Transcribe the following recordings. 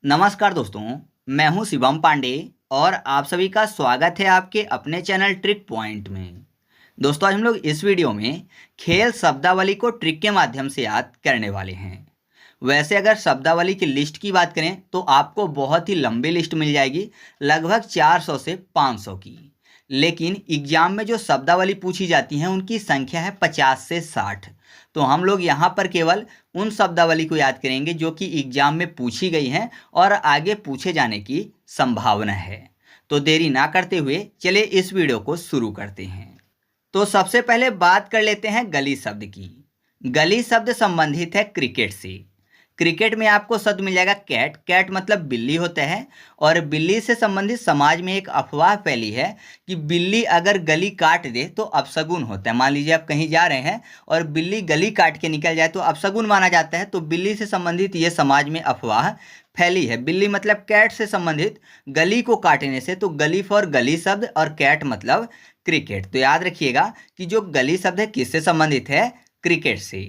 नमस्कार दोस्तों, मैं हूं शिवम पांडे और आप सभी का स्वागत है आपके अपने चैनल ट्रिक पॉइंट में। दोस्तों, आज हम लोग इस वीडियो में खेल शब्दावली को ट्रिक के माध्यम से याद करने वाले हैं। वैसे अगर शब्दावली की लिस्ट की बात करें तो आपको बहुत ही लंबी लिस्ट मिल जाएगी, लगभग 400 से 500 की। लेकिन एग्जाम में जो शब्दावली पूछी जाती हैं उनकी संख्या है 50 से 60। तो हम लोग यहाँ पर केवल उन शब्दावली को याद करेंगे जो कि एग्जाम में पूछी गई हैं और आगे पूछे जाने की संभावना है। तो देरी ना करते हुए चलिए इस वीडियो को शुरू करते हैं। तो सबसे पहले बात कर लेते हैं गली शब्द की। गली शब्द संबंधित है क्रिकेट से। क्रिकेट में आपको शब्द मिल जाएगा कैट। कैट मतलब बिल्ली होता है और बिल्ली से संबंधित समाज में एक अफवाह फैली है कि बिल्ली अगर गली काट दे तो अपशगुन होता है। मान लीजिए आप कहीं जा रहे हैं और बिल्ली गली काट के निकल जाए तो अपशगुन माना जाता है। तो बिल्ली से संबंधित ये समाज में अफवाह फैली है। बिल्ली मतलब कैट से संबंधित गली को काटने से, तो गली फॉर गली शब्द और कैट मतलब क्रिकेट। तो याद रखिएगा कि जो गली शब्द है किससे संबंधित है? क्रिकेट से।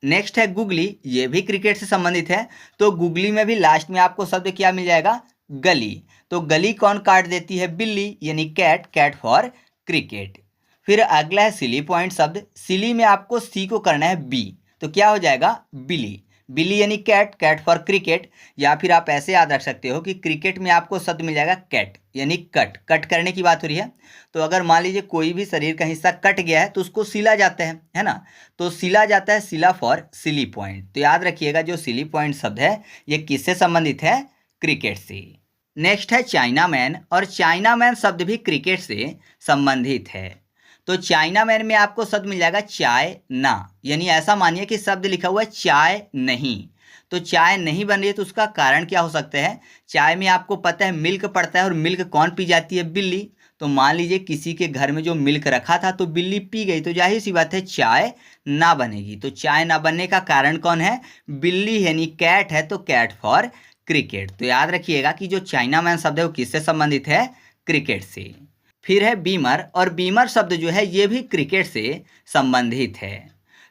नेक्स्ट है गुगली, ये भी क्रिकेट से संबंधित है। तो गुगली में भी लास्ट में आपको शब्द क्या मिल जाएगा? गली। तो गली कौन काट देती है? बिल्ली, यानी कैट। Cat for cricket. फिर अगला है सिली पॉइंट शब्द। सिली में आपको सी को करना है बी, तो क्या हो जाएगा? बिली। बिली यानी कैट। Cat for cricket. या फिर आप ऐसे याद रख सकते हो कि क्रिकेट में आपको शब्द मिल जाएगा कैट, यानी कट। कट करने की बात हो रही है। तो अगर मान लीजिए कोई भी शरीर का हिस्सा कट गया है तो उसको सिला जाता है ना। तो सिला जाता है, सिला फॉर सिली पॉइंट। तो याद रखिएगा जो सिली पॉइंट शब्द है ये किससे संबंधित है? क्रिकेट से। नेक्स्ट है चाइना मैन, और चाइना मैन शब्द भी क्रिकेट से संबंधित है। तो चाइना मैन में आपको शब्द मिल जाएगा चाय ना, यानी ऐसा मानिए कि शब्द लिखा हुआ है चाय नहीं। तो चाय नहीं बन रही है तो उसका कारण क्या हो सकता है? चाय में आपको पता है मिल्क पड़ता है, और मिल्क कौन पी जाती है? बिल्ली। तो मान लीजिए किसी के घर में जो मिल्क रखा था तो बिल्ली पी गई, तो जाहिर सी बात है चाय ना बनेगी। तो चाय ना बनने का कारण कौन है? बिल्ली, यानी कैट है। तो कैट फॉर क्रिकेट। तो याद रखिएगा कि जो चाइना मैन शब्द है वो किससे संबंधित है? क्रिकेट से। फिर है बीमर, और बीमर शब्द जो है ये भी क्रिकेट से संबंधित है।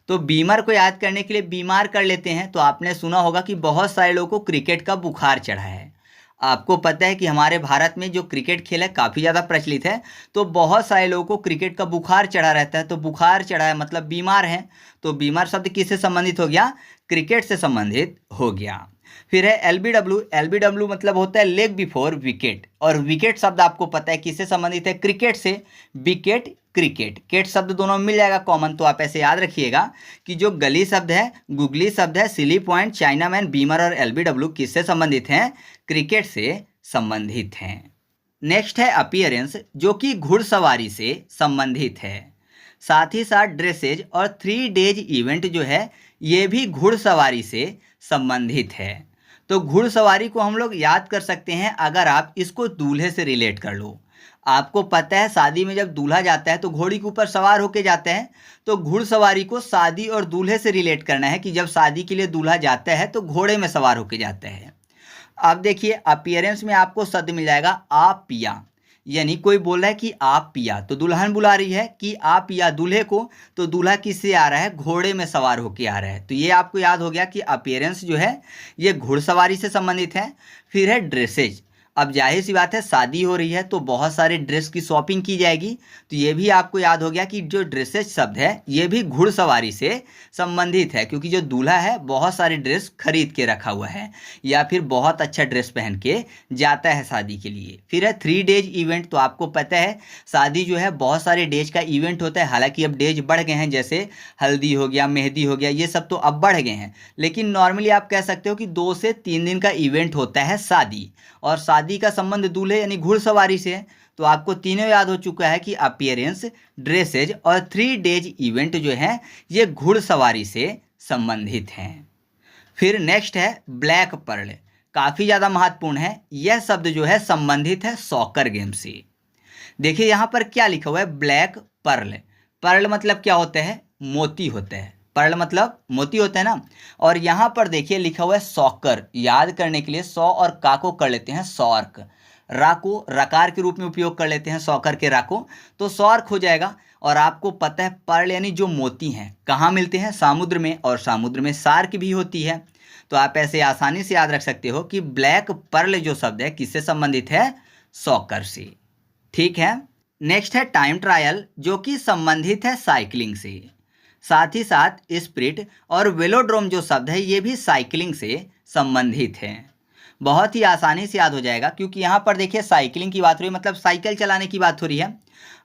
तो बीमर को याद करने के लिए बीमार कर लेते हैं। तो आपने सुना होगा कि बहुत सारे लोगों को क्रिकेट का बुखार चढ़ा है। आपको पता है कि हमारे भारत में जो क्रिकेट खेल है काफ़ी ज़्यादा प्रचलित है। तो बहुत सारे लोगों को क्रिकेट का बुखार चढ़ा रहता है। तो बुखार चढ़ा है मतलब बीमार है। तो बीमार शब्द किससे संबंधित हो गया? क्रिकेट से संबंधित हो गया। फिर है एलबीडब्ल्यू। एलबीडब्ल्यू मतलब होता है लेग बिफोर विकेट, और विकेट शब्द आपको पता है किससे संबंधित है? क्रिकेट से। विकेट, क्रिकेट, केट शब्द दोनों मिल जाएगा कॉमन। तो आप ऐसे याद रखिएगा कि जो गली शब्द है, गुगली शब्द है, silly point, China man, Beamer और एलबीडब्ल्यू किससे संबंधित हैं? क्रिकेट से संबंधित हैं। नेक्स्ट है अपीयरेंस, जो कि घुड़सवारी से संबंधित है। साथ ही साथ ड्रेसेज और 3 डेज इवेंट जो है ये भी घुड़सवारी से संबंधित है। तो घुड़सवारी को हम लोग याद कर सकते हैं अगर आप इसको दूल्हे से रिलेट कर लो। आपको पता है शादी में जब दूल्हा जाता है तो घोड़ी के ऊपर सवार होके जाते हैं। तो घुड़सवारी को शादी और दूल्हे से रिलेट करना है कि जब शादी के लिए दूल्हा जाता है तो घोड़े में सवार होके जाता है। अब देखिए अपीयरेंस में आपको शब्द मिल जाएगा आप पिया, यानी कोई बोल रहा है कि आप पिया, तो दुल्हन बुला रही है कि आप पिया दूल्हे को। तो दूल्हा किससे आ रहा है? घोड़े में सवार होके आ रहा है। तो ये आपको याद हो गया कि अपीयरेंस जो है ये घुड़सवारी से संबंधित है। फिर है ड्रेसेज। अब जाहिर सी बात है शादी हो रही है तो बहुत सारे ड्रेस की शॉपिंग की जाएगी। तो ये भी आपको याद हो गया कि जो ड्रेसेज शब्द है ये भी घुड़सवारी से संबंधित है, क्योंकि जो दूल्हा है बहुत सारे ड्रेस खरीद के रखा हुआ है या फिर बहुत अच्छा ड्रेस पहन के जाता है शादी के लिए। फिर है 3 डेज इवेंट। तो आपको पता है शादी जो है बहुत सारे डेज का इवेंट होता है। हालांकि अब डेज बढ़ गए हैं, जैसे हल्दी हो गया, मेहंदी हो गया, ये सब तो अब बढ़ गए हैं। लेकिन नॉर्मली आप कह सकते हो कि 2 से 3 दिन का इवेंट होता है शादी, और शादी का संबंध दूल्हे यानी घुड़सवारी से है। तो आपको तीनों याद हो चुका है कि अपीयरेंस, ड्रेसेज और 3 डेज इवेंट जो है ये घुड़सवारी से संबंधित हैं। फिर नेक्स्ट है ब्लैक पर्ल, काफ़ी ज़्यादा महत्वपूर्ण है। यह शब्द जो है संबंधित है सॉकर गेम से। देखिए यहाँ पर क्या लिखा हुआ है? Black Perl. पर्ल मतलब क्या होता है? मोती होता है। पर्ल मतलब मोती होता है ना। और यहाँ पर देखिए लिखा हुआ है सॉकर। याद करने के लिए सॉ और का को कर लेते हैं सॉर्क, रा को रकार के रूप में उपयोग कर लेते हैं सॉकर के रा को, तो सॉर्क हो जाएगा। और आपको पता है पर्ल यानी जो मोती हैं कहाँ मिलते हैं? समुद्र में, और समुद्र में शार्क भी होती है। तो आप ऐसे आसानी से याद रख सकते हो कि ब्लैक पर्ल जो शब्द है किससे संबंधित है, सॉकर से। ठीक है। नेक्स्ट है टाइम ट्रायल जो कि संबंधित है साइकिलिंग से। साथ ही साथ स्प्रिट और वेलोड्रोम जो शब्द है ये भी साइकिलिंग से संबंधित है। बहुत ही आसानी से याद हो जाएगा क्योंकि यहाँ पर देखिए साइकिलिंग की बात हो रही है, मतलब साइकिल चलाने की बात हो रही है।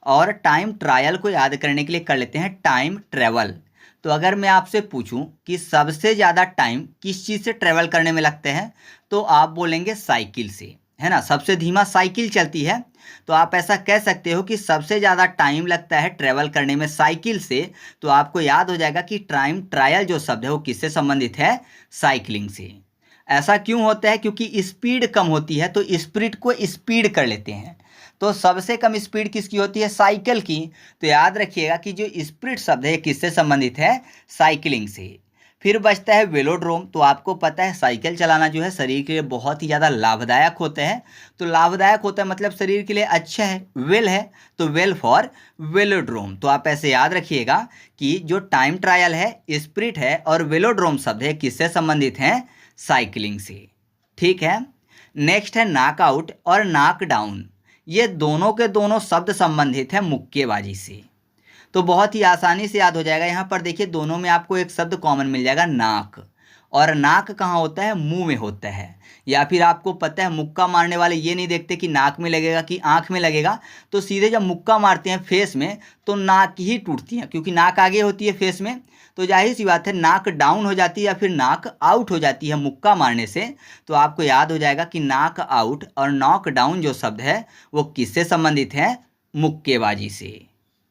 और टाइम ट्रायल को याद करने के लिए कर लेते हैं टाइम ट्रेवल। तो अगर मैं आपसे पूछूं कि सबसे ज़्यादा टाइम किस चीज़ से ट्रेवल करने में लगते हैं, तो आप बोलेंगे साइकिल से, है ना। सबसे धीमा साइकिल चलती है, तो आप ऐसा कह सकते हो कि सबसे ज़्यादा टाइम लगता है ट्रेवल करने में साइकिल से। तो आपको याद हो जाएगा कि टाइम ट्रायल जो शब्द है वो किससे संबंधित है, साइकिलिंग से। ऐसा क्यों होता है, क्योंकि स्पीड कम होती है तो स्प्रिट को स्पीड कर लेते हैं। तो सबसे कम स्पीड किसकी होती है, साइकिल की। तो याद रखिएगा कि जो स्प्रिट शब्द है किससे संबंधित है, साइकिलिंग से। फिर बचता है वेलोड्रोम। तो आपको पता है साइकिल चलाना जो है शरीर के लिए बहुत ही ज़्यादा लाभदायक होता है। तो लाभदायक होता है मतलब शरीर के लिए अच्छा है, वेल है, तो वेल फॉर वेलोड्रोम। तो आप ऐसे याद रखिएगा कि जो टाइम ट्रायल है, स्प्रिट है और वेलोड्रोम शब्द है किससे संबंधित हैं, साइकिलिंग से। ठीक है। नेक्स्ट है नॉकआउट और नॉकडाउन। ये दोनों के दोनों शब्द संबंधित है मुक्केबाजी से। तो बहुत ही आसानी से याद हो जाएगा। यहाँ पर देखिए दोनों में आपको एक शब्द कॉमन मिल जाएगा, नाक। और नाक कहाँ होता है, मुंह में होता है। या फिर आपको पता है मुक्का मारने वाले ये नहीं देखते कि नाक में लगेगा कि आंख में लगेगा, तो सीधे जब मुक्का मारते हैं फेस में तो नाक ही टूटती है, क्योंकि नाक आगे होती है फेस में। तो जाहिर सी बात है नाक डाउन हो जाती है या फिर नाक आउट हो जाती है मुक्का मारने से। तो आपको याद हो जाएगा कि नाक आउट और नॉक डाउन जो शब्द है वो किससे संबंधित है, मुक्केबाजी से।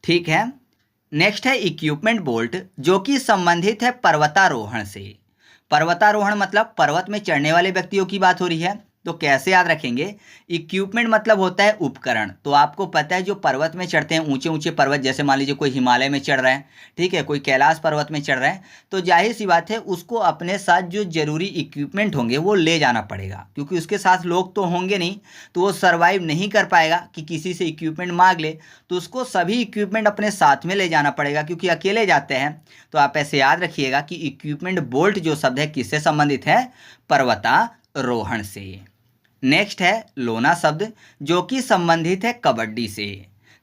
ठीक है। नेक्स्ट है इक्विपमेंट बोल्ट जो कि संबंधित है पर्वतारोहण से। पर्वतारोहण मतलब पर्वत में चढ़ने वाले व्यक्तियों की बात हो रही है। तो कैसे याद रखेंगे, इक्विपमेंट मतलब होता है उपकरण। तो आपको पता है जो पर्वत में चढ़ते हैं, ऊंचे ऊंचे पर्वत, जैसे मान लीजिए कोई हिमालय में चढ़ रहा है, ठीक है, कोई कैलाश पर्वत में चढ़ रहा है, तो जाहिर सी बात है उसको अपने साथ जो जरूरी इक्विपमेंट होंगे वो ले जाना पड़ेगा, क्योंकि उसके साथ लोग तो होंगे नहीं, तो वो सर्वाइव नहीं कर पाएगा कि किसी से इक्विपमेंट मांग ले। तो उसको सभी इक्विपमेंट अपने साथ में ले जाना पड़ेगा, क्योंकि अकेले जाते हैं। तो आप ऐसे याद रखिएगा कि इक्विपमेंट बोल्ट जो शब्द है किससे संबंधित है, पर्वतारोहण से। नेक्स्ट है लोना शब्द जो कि संबंधित है कबड्डी से।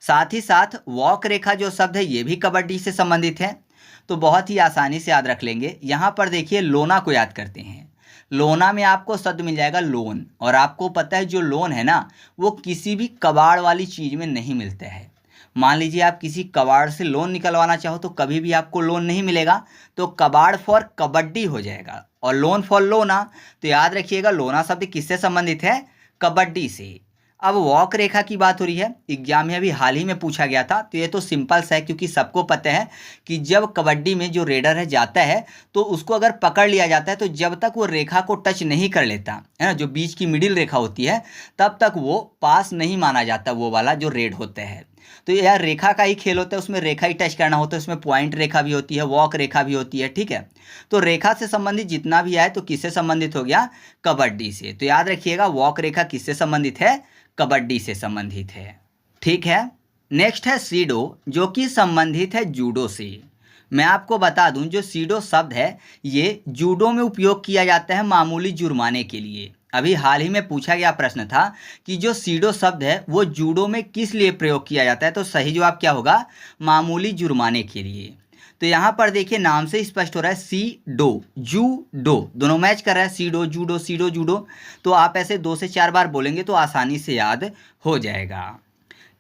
साथ ही साथ वॉक रेखा जो शब्द है ये भी कबड्डी से संबंधित है। तो बहुत ही आसानी से याद रख लेंगे। यहाँ पर देखिए लोना को याद करते हैं। लोना में आपको शब्द मिल जाएगा लोन, और आपको पता है जो लोन है ना वो किसी भी कबाड़ वाली चीज़ में नहीं मिलता है। मान लीजिए आप किसी कबाड़ से लोन निकलवाना चाहो तो कभी भी आपको लोन नहीं मिलेगा, तो कबाड़ फॉर कबड्डी हो जाएगा और लोन फॉर लोना। तो याद रखिएगा लोना शब्द किससे संबंधित है, कबड्डी से। अब वॉक रेखा की बात हो रही है, एग्जाम में अभी हाल ही में पूछा गया था। तो ये तो सिंपल सा है, क्योंकि सबको पता है कि जब कबड्डी में जो रेडर है जाता है तो उसको अगर पकड़ लिया जाता है तो जब तक वो रेखा को टच नहीं कर लेता है ना, जो बीच की मिडिल रेखा होती है, तब तक वो पास नहीं माना जाता, वो वाला जो रेड होता है। तो यार रेखा का ही खेल होता है, उसमें रेखा ही टच करना होता है, उसमें पॉइंट रेखा भी होती है, वॉक रेखा भी होती है। ठीक है। तो रेखा से संबंधित जितना भी आए तो किससे संबंधित हो गया, कबड्डी से। तो याद रखिएगा वॉक रेखा किससे संबंधित है, कबड्डी से संबंधित है। ठीक है। नेक्स्ट है सीडो जो कि संबंधित है जूडो से। मैं आपको बता दूं जो सीडो शब्द है ये जूडो में उपयोग किया जाता है मामूली जुर्माने के लिए। अभी हाल ही में पूछा गया प्रश्न था कि जो सीडो शब्द है वो जूडो में किस लिए प्रयोग किया जाता है, तो सही जवाब क्या होगा, मामूली जुर्माने के लिए। तो यहाँ पर देखिए नाम से स्पष्ट हो रहा है सी डो जूडो, दोनों मैच कर रहा है, सीडो जूडो सीडो जूडो। तो आप ऐसे 2 से 4 बार बोलेंगे तो आसानी से याद हो जाएगा।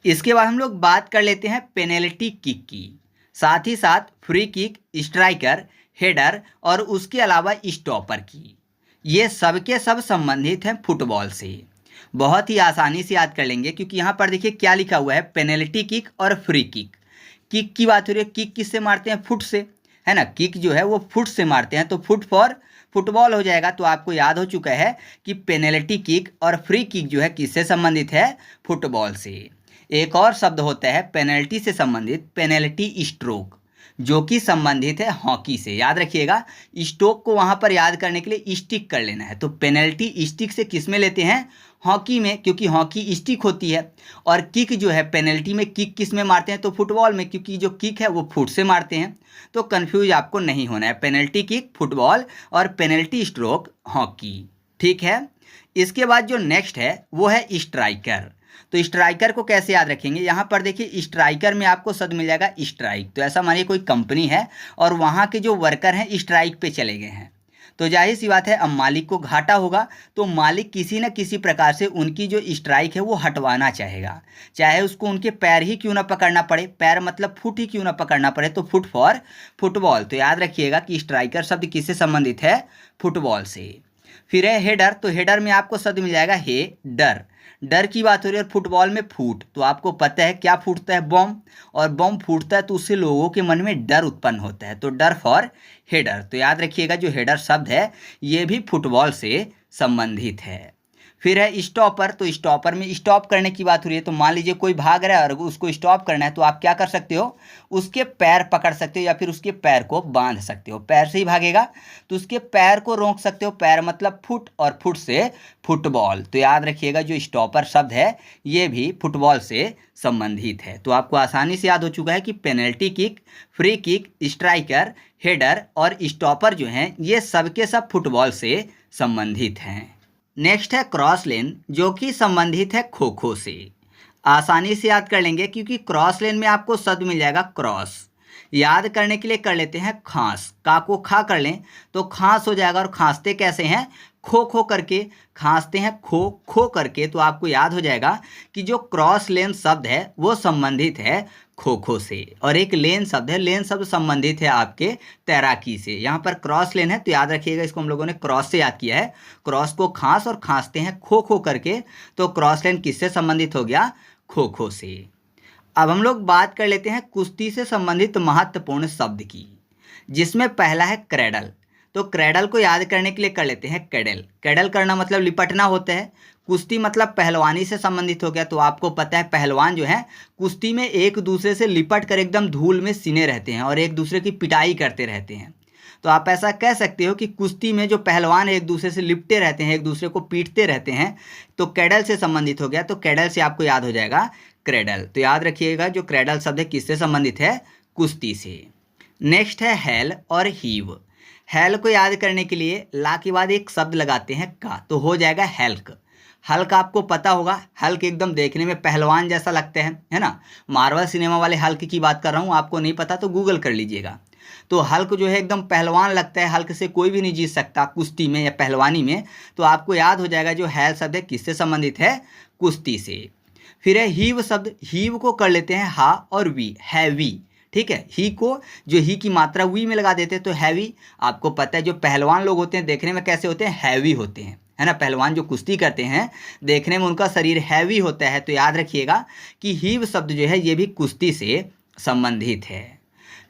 इसके बाद हम लोग बात कर लेते हैं पेनल्टी किक की। साथ ही साथ फ्री किक, स्ट्राइकर, हेडर और उसके अलावा स्टॉपर की। ये सबके सब संबंधित हैं फुटबॉल से। बहुत ही आसानी से याद कर लेंगे, क्योंकि यहाँ पर देखिए क्या लिखा हुआ है, पेनल्टी किक और फ्री किक। किक की बात हो रही है, किक किससे मारते हैं, फुट से, है ना। किक जो है वो फुट से मारते हैं, तो फुट फॉर फुटबॉल हो जाएगा। तो आपको याद हो चुका है कि पेनल्टी किक और फ्री किक जो है किससे संबंधित है, फुटबॉल से। एक और शब्द होता है पेनल्टी से संबंधित, पेनल्टी स्ट्रोक। जो कि संबंधित है हॉकी से। याद रखिएगा, स्टोक को वहां पर याद करने के लिए स्टिक कर लेना है। तो पेनल्टी स्टिक से किस में लेते हैं? हॉकी में, क्योंकि हॉकी स्टिक होती है। और किक जो है पेनल्टी में, किक किस में मारते हैं? तो फुटबॉल में, क्योंकि जो किक है वो फुट से मारते हैं। तो कंफ्यूज आपको नहीं होना है, पेनल्टी किक फुटबॉल और पेनल्टी स्ट्रोक हॉकी। ठीक है। इसके बाद जो नेक्स्ट है वो है स्ट्राइकर। तो स्ट्राइकर को कैसे याद रखेंगे? यहाँ पर देखिए, स्ट्राइकर में आपको शब्द मिल जाएगा स्ट्राइक। तो ऐसा मानिए कोई कंपनी है और वहाँ के जो वर्कर हैं स्ट्राइक पे चले गए हैं, तो जाहिर सी बात है अब मालिक को घाटा होगा। तो मालिक किसी न किसी प्रकार से उनकी जो स्ट्राइक है वो हटवाना चाहेगा, चाहे उसको उनके पैर ही क्यों ना पकड़ना पड़े, पैर मतलब फुट ही क्यों ना पकड़ना पड़े। तो फुट फॉर फुटबॉल। तो याद रखिएगा कि स्ट्राइकर शब्द किससे संबंधित है? फुटबॉल से। फिर है हेडर। तो हेडर में आपको शब्द मिल जाएगा हे डर। डर की बात हो रही है, और फुटबॉल में फूट। तो आपको पता है क्या फूटता है? बम। और बम फूटता है तो उससे लोगों के मन में डर उत्पन्न होता है। तो डर फॉर हेडर। तो याद रखिएगा जो हेडर शब्द है ये भी फुटबॉल से संबंधित है। फिर है स्टॉपर। तो स्टॉपर में स्टॉप करने की बात हो रही है। तो मान लीजिए कोई भाग रहा है और उसको स्टॉप करना है, तो आप क्या कर सकते हो? उसके पैर पकड़ सकते हो या फिर उसके पैर को बांध सकते हो। पैर से ही भागेगा तो उसके पैर को रोक सकते हो। पैर मतलब फुट, और फुट से फुटबॉल। तो याद रखिएगा जो स्टॉपर शब्द है ये भी फुटबॉल से संबंधित है। तो आपको आसानी से याद हो चुका है कि penalty kick, free kick, striker, header और स्टॉपर जो हैं ये सबके सब फुटबॉल से संबंधित हैं। नेक्स्ट है क्रॉस लेन, जो कि संबंधित है खो खो से। आसानी से याद कर लेंगे क्योंकि क्रॉस लेन में आपको शब्द मिल जाएगा क्रॉस। याद करने के लिए कर लेते हैं खांस। का को खा कर लें तो खांस हो जाएगा। और खांसते कैसे हैं? खो खो करके खांसते हैं, खो खो करके। तो आपको याद हो जाएगा कि जो क्रॉस लेन शब्द है वो संबंधित है खो खो से। और एक लेन शब्द है, लेन शब्द संबंधित है आपके तैराकी से। यहाँ पर क्रॉस लेन है तो याद रखिएगा इसको हम लोगों ने क्रॉस से याद किया है। क्रॉस को खांस और खांसते हैं खो खो करके। तो क्रॉस लेन किससे संबंधित हो गया? खो खो से। अब हम लोग बात कर लेते हैं कुश्ती से संबंधित महत्वपूर्ण शब्द की, जिसमें पहला है क्रेडल। तो क्रेडल को याद करने के लिए कर लेते हैं कैडल। कैडल करना मतलब लिपटना होता है। कुश्ती मतलब पहलवानी से संबंधित हो गया। तो आपको पता है पहलवान जो है कुश्ती में एक दूसरे से लिपट कर एकदम धूल में सिने रहते हैं और एक दूसरे की पिटाई करते रहते हैं। तो आप ऐसा कह सकते हो कि कुश्ती में जो पहलवान है एक दूसरे से लिपटे रहते हैं, एक दूसरे को पीटते रहते हैं। तो कैडल से संबंधित हो गया। तो कैडल से आपको याद हो जाएगा क्रेडल। तो याद रखिएगा जो क्रेडल शब्द है किससे संबंधित है? कुश्ती से। नेक्स्ट है हेल और हीव। हेल को याद करने के लिए ला के बाद एक शब्द लगाते हैं का, तो हो जाएगा हेल्क। हल्क आपको पता होगा, हल्क एकदम देखने में पहलवान जैसा लगता है ना। मार्वल सिनेमा वाले हल्क की बात कर रहा हूँ, आपको नहीं पता तो गूगल कर लीजिएगा। तो हल्क जो है एकदम पहलवान लगता है, हल्क से कोई भी नहीं जीत सकता कुश्ती में या पहलवानी में। तो आपको याद हो जाएगा जो हेल शब्द है किससे संबंधित है? कुश्ती से। फिर है हीव शब्द। हीव को कर लेते हैं हा और वी, हैवी। ठीक है, ही को जो ही की मात्रा वी में लगा देते हैं तो हैवी। आपको पता है जो पहलवान लोग होते हैं देखने में कैसे होते हैं? हैवी होते हैं, है ना। पहलवान जो कुश्ती करते हैं देखने में उनका शरीर हैवी होता है। तो याद रखिएगा कि हीव शब्द जो है ये भी कुश्ती से संबंधित है।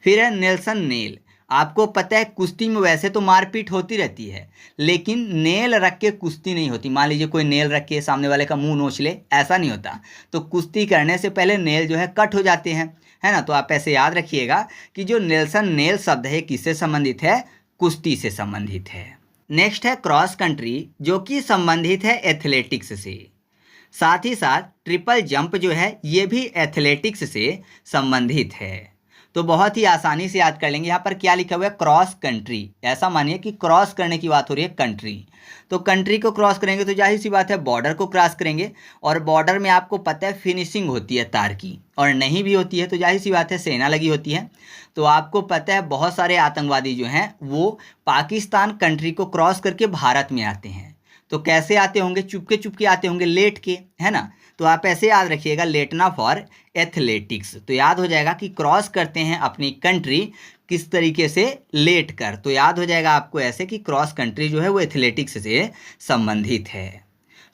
फिर है नेल्सन नेल। आपको पता है कुश्ती में वैसे तो मारपीट होती रहती है, लेकिन नेल रख के कुश्ती नहीं होती। मान लीजिए कोई नेल रख के सामने वाले का मुंह नोच ले, ऐसा नहीं होता। तो कुश्ती करने से पहले नेल जो है कट हो जाते हैं, है ना। तो आप ऐसे याद रखिएगा कि जो नेल्सन नेल शब्द है किससे संबंधित है? कुश्ती से संबंधित है। नेक्स्ट है क्रॉस कंट्री, जो कि संबंधित है एथलेटिक्स से। साथ ही साथ ट्रिपल जंप जो है ये भी एथलेटिक्स से संबंधित है। तो बहुत ही आसानी से याद कर लेंगे। यहाँ पर क्या लिखा हुआ है? Cross country. ऐसा मानिए कि क्रॉस करने की बात हो रही है कंट्री। तो कंट्री को क्रॉस करेंगे तो जाहिर सी बात है बॉर्डर को क्रॉस करेंगे। और बॉर्डर में आपको पता है फिनिशिंग होती है तार की, और नहीं भी होती है तो जाहिर सी बात है सेना लगी होती है। तो आपको पता है बहुत सारे आतंकवादी जो हैं वो पाकिस्तान कंट्री को क्रॉस करके भारत में आते हैं। तो कैसे आते होंगे? चुपके चुपके आते होंगे, लेट के, है ना। तो आप ऐसे याद रखिएगा लेटना फॉर एथलेटिक्स। तो याद हो जाएगा कि क्रॉस करते हैं अपनी कंट्री किस तरीके से? लेट कर। तो याद हो जाएगा आपको ऐसे कि क्रॉस कंट्री जो है वो एथलेटिक्स से संबंधित है।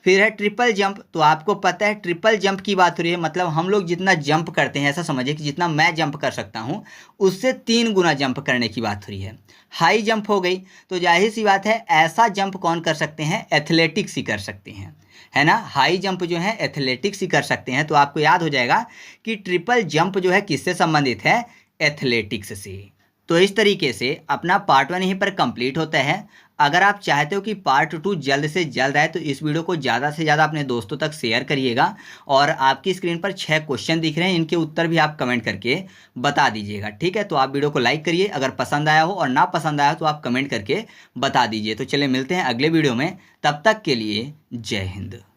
फिर है ट्रिपल जंप। तो आपको पता है ट्रिपल जंप की बात हो रही है, मतलब हम लोग जितना जंप करते हैं ऐसा समझिए कि जितना मैं जंप कर सकता हूँ उससे 3 गुना जंप करने की बात हो रही है। हाई जंप हो गई तो जाहिर सी बात है ऐसा जंप कौन कर सकते हैं? एथलेटिक्स ही कर सकते हैं, है ना। हाई जंप जो है एथलेटिक्स ही कर सकते हैं। तो आपको याद हो जाएगा कि ट्रिपल जंप जो है किससे संबंधित है? एथलेटिक्स से। तो इस तरीके से अपना पार्ट 1 यहीं पर कंप्लीट होता है। अगर आप चाहते हो कि पार्ट 2 जल्द से जल्द आए तो इस वीडियो को ज़्यादा से ज़्यादा अपने दोस्तों तक शेयर करिएगा। और आपकी स्क्रीन पर 6 क्वेश्चन दिख रहे हैं, इनके उत्तर भी आप कमेंट करके बता दीजिएगा। ठीक है, तो आप वीडियो को लाइक करिए, अगर पसंद आया हो, और ना पसंद आया हो तो आप कमेंट करके बता दीजिए। तो चलिए मिलते हैं अगले वीडियो में, तब तक के लिए जय हिंद।